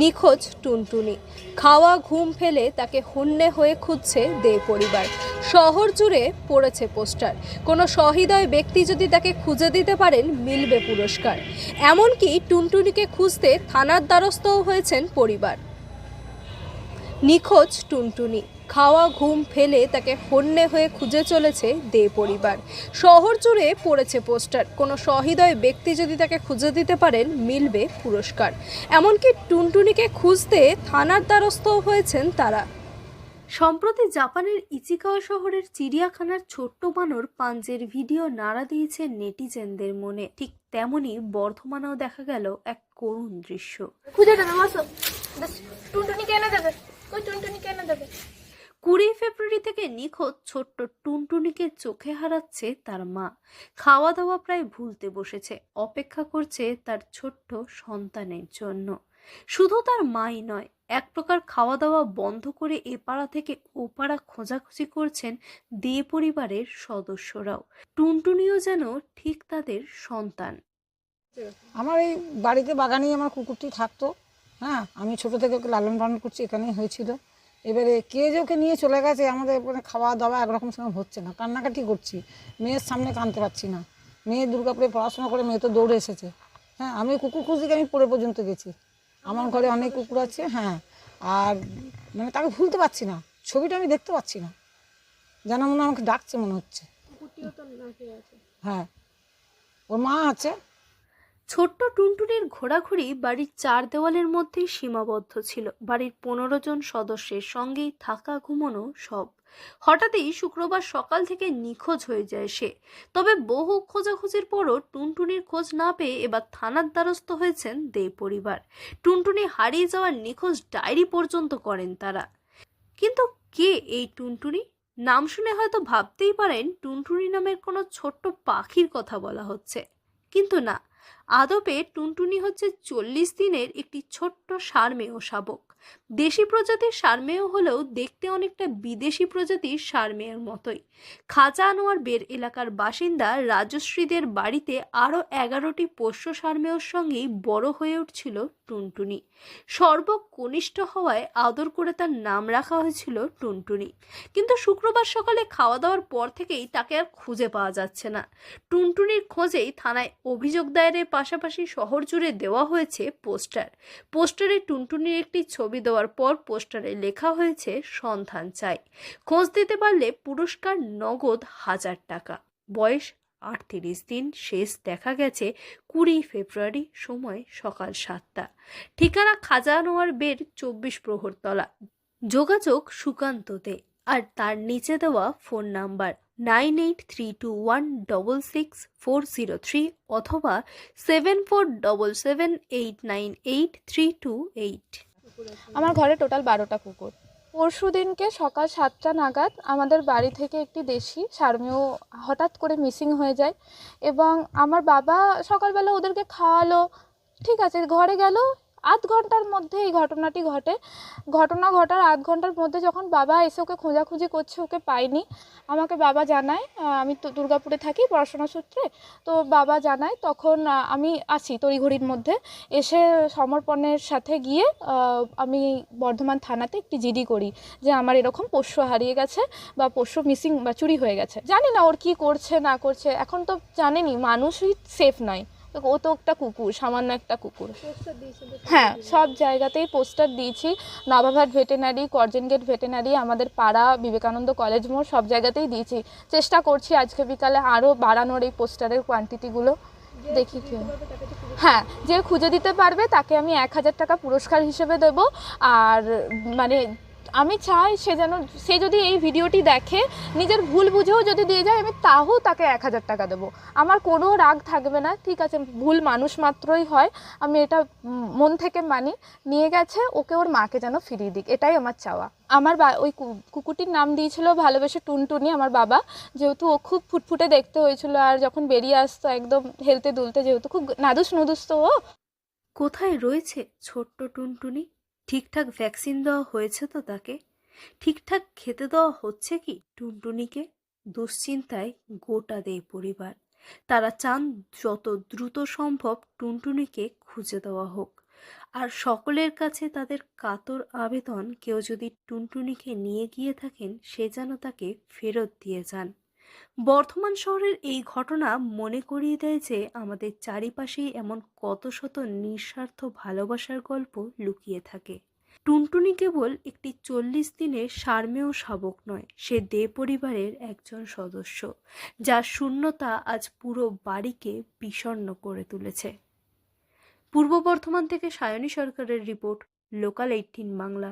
নিখোঁজ টুনটুনি। খাওয়া ঘুম ফেলে তাকে হন্যে হয়ে খুঁজছে দে পরিবার। শহর জুড়ে পড়েছে পোস্টার, কোনো সহৃদয় ব্যক্তি যদি তাকে খুঁজে দিতে পারেন মিলবে পুরস্কার। এমনকি টুনটুনিকে খুঁজতে থানার দ্বারস্থও হয়েছেন পরিবার। নিখোঁজ টুনটুনি, খাওয়া ঘুম ফেলে তাকে হন্যে হয়ে খুঁজে চলেছে দে পরিবার। শহর জুড়ে পড়েছে পোস্টার, কোনো সহৃদয় ব্যক্তি যদি তাকে খুঁজে দিতে পারেন মিলবে পুরস্কার। এমনকি টুনটুনিকে খুঁজতে থানার দ্বারস্থও হয়েছেন তারা। সম্প্রতি জাপানের ইচিকাওয়া শহরের চিড়িয়াখানার ছোট্ট বানর পাঞ্জের ভিডিও নাড়া দিয়েছে নেটিজেনদের মনে। ঠিক তেমনি বর্ধমানেও দেখা গেল এক করুণ দৃশ্য। খুঁজে দেবে মাসো, টুনটুনি কেন দেবে, ওই টুনটুনি কেন দেবে। 20 ফেব্রুয়ারি থেকে নিখোঁজ ছোট্ট টুনটুনিকে চোখে হারাচ্ছে তার মা। খাওয়া দাওয়া প্রায় ভুলতে বসেছে, অপেক্ষা করছে তার ছোট্ট সন্তানের জন্য। শুধু তার মাই নয়, এক প্রকার খাওয়া দাওয়া বন্ধ করে এপাড়া থেকে ওপাড়া খোঁজাখুঁজি করছেন দে পরিবারের সদস্যরাও। টুনটুনিও যেন ঠিক তাদের সন্তান। আমার এই বাড়িতে বাগানেই আমার কুকুরটি থাকতো। হ্যাঁ, আমি ছোটো থেকে ওকে লালন পালন করছি, এখানেই হয়েছিল। এবারে কে যে ওকে নিয়ে চলে গেছে, আমাদের মানে খাওয়া দাওয়া একরকম সময় হচ্ছে না, কান্নাকাটি করছি, মেয়ের সামনে কাঁদতে পারছি না। মেয়ে দুর্গাপুরে পড়াশোনা করে, মেয়ে তো দৌড়ে এসেছে। হ্যাঁ, আমি কুকুর খুঁজতে আমি পড়ে পর্যন্ত গেছি। আমার ঘরে অনেক কুকুর আছে। হ্যাঁ, আর মানে তাকে ভুলতে পারছি না, ছবিটা আমি দেখতে পাচ্ছি না, যেন মনে হয় আমাকে ডাকছে মনে হচ্ছে। হ্যাঁ, ওর মা আছে। ছোট্ট টুনটুনির ঘোরাঘুরি বাড়ির 4 দেওয়ালের মধ্যেই সীমাবদ্ধ ছিল। বাড়ির 15 জন সদস্যের সঙ্গেই থাকা ঘুমানো সব। হঠাৎই শুক্রবার সকাল থেকে নিখোঁজ হয়ে যায় সে। তবে বহু খোঁজাখুঁজির পরও টুনটুনির খোঁজ না পেয়ে এবার থানার দ্বারস্থ হয়েছেন দে পরিবার। টুনটুনি হারিয়ে যাওয়ার নিখোঁজ ডায়েরি পর্যন্ত করেন তারা। কিন্তু কে এই টুনটুনি? নাম শুনে হয়তো ভাবতেই পারেন টুনটুনি নামের কোনো ছোট্ট পাখির কথা বলা হচ্ছে, কিন্তু না। আদপে টুনটুনি হচ্ছে 40 দিনের একটি ছোট্ট সারমেয় শাবক। দেশি প্রজাতির সারমেয় হলেও দেখতে অনেকটা বিদেশি প্রজাতির সারমেয়ের মতোই। খাজা আনোয়ার বের এলাকার বাসিন্দা রাজশ্রীদের বাড়িতে আরও 11টি পোষ্য সারমেয়র সঙ্গেই বড় হয়ে উঠছিল টুনটুনি। সর্বকনিষ্ঠ হওয়ায় আদর করে তার নাম রাখা হয়েছিল টুনটুনি। কিন্তু শুক্রবার সকালে খাওয়া দাওয়ার পর থেকেই তাকে আর খুঁজে পাওয়া যাচ্ছে না। টুনটুনির খোঁজেই থানায় অভিযোগ দায়েরের পাশাপাশি শহর জুড়ে দেওয়া হয়েছে পোস্টার। পোস্টারে টুনটুনির একটি ছবি দেওয়ার পর পোস্টারে লেখা হয়েছে সন্ধান চাই, খোঁজ দিতে পারলে পুরস্কার নগদ 1000 টাকা। বয়স 38 দিন, শেষ দেখা গেছে 20 ফেব্রুয়ারি, সময় সকাল 7টা। ঠিকানা খাজা আনোয়ার বের 24 প্রহরতলা। যোগাযোগ সুকান্ত দে। আর তার নিচে দেওয়া ফোন নাম্বার 9832166403 অথবা 7477898328। আমার ঘরে টোটাল 12টা কুকুর। পরশু দিনকে সকাল 7টা নাগাদ আমাদের বাড়ি থেকে একটি দেশি সারমেয় হঠাৎ করে মিসিং হয়ে যায় এবং আমার বাবা সকালবেলা ওদেরকে খাওয়ালো, ঠিক আছে, ঘরে গেল। আধ ঘন্টার মধ্যে এই ঘটনাটি ঘটে। ঘটনা ঘটার আধ ঘন্টার মধ্যে যখন বাবা এসে ওকে খোঁজাখুঁজি করছে, ওকে পায়নি। আমাকে বাবা জানায়, আমি তো দুর্গাপুরে থাকি পড়াশোনা সূত্রে, তো বাবা জানায়, তখন আমি আসি তড়িঘড়ির মধ্যে। এসে সমর্পণের সাথে গিয়ে আমি বর্ধমান থানাতে একটি জিডি করি যে আমার এরকম পোষ্য হারিয়ে গেছে বা পোষ্য মিসিং বা চুরি হয়ে গেছে। জানি না ওর কি করছে না করছে, এখন তো জানেনি মানুষই সেফ নয়, ও তো একটা কুকুর, সামান্য একটা কুকুর। হ্যাঁ, সব জায়গাতেই পোস্টার দিয়েছি, নবাবহাট ভেটেনারি, করজেন গেট ভেটেনারি, আমাদের পাড়া, বিবেকানন্দ কলেজ মোড়, সব জায়গাতেই দিয়েছি। চেষ্টা করছি আজকে বিকালে আরও বাড়ানোর এই পোস্টারের কোয়ান্টিটিগুলো। দেখি কি। হ্যাঁ, যে খুঁজে দিতে পারবে তাকে আমি 1000 টাকা পুরস্কার হিসেবে দেব। আর মানে আমি চাই সে যদি এই ভিডিওটি দেখে, নিজের ভুল বুঝেও যদি দিয়ে যায়, আমি তাও তাকে 1000 টাকা দেবো। আমার কোনো রাগ থাকবে না, ঠিক আছে, ভুল মানুষ মাত্রই হয়, আমি এটা মন থেকে মানি। নিয়ে গেছে, ওকে ওর মাকে যেন ফিরিয়ে দিক, এটাই আমার চাওয়া। আমার ওই কুকুরটির নাম দিয়েছিল ভালোবেসে টুনটুনি আমার বাবা, যেহেতু ও খুব ফুটফুটে দেখতে হয়েছিল, আর যখন বেরিয়ে আসতো একদম হেলতে দুলতে, যেহেতু খুব নাদুস নুদুস তো ও। কোথায় রয়েছে ছোট্ট টুনটুনি? ঠিকঠাক ভ্যাকসিন দেওয়া হয়েছে তো তাকে? ঠিকঠাক খেতে দেওয়া হচ্ছে কি টুনটুনিকে? দুশ্চিন্তায় গোটা দে পরিবার। তারা চান যত দ্রুত সম্ভব টুনটুনিকে খুঁজে দেওয়া হোক। আর সকলের কাছে তাদের কাতর আবেদন, কেউ যদি টুনটুনিকে নিয়ে গিয়ে থাকেন সে যেন তাকে ফেরত দিয়ে যান। বর্ধমান শহরের এই ঘটনা মনে করিয়ে দেয় যে আমাদের চারিপাশেই এমন কত শত নিঃস্বার্থ ভালোবাসার গল্প লুকিয়ে থাকে। টুনটুনি কেবল একটি 40 দিনের সারমেয় শাবক নয়, সে দে পরিবারের একজন সদস্য, যার শূন্যতা আজ পুরো বাড়িকে বিষণ্ণ করে তুলেছে। পূর্ব বর্ধমান থেকে সায়নী সরকারের রিপোর্ট, লোকাল 18 বাংলা।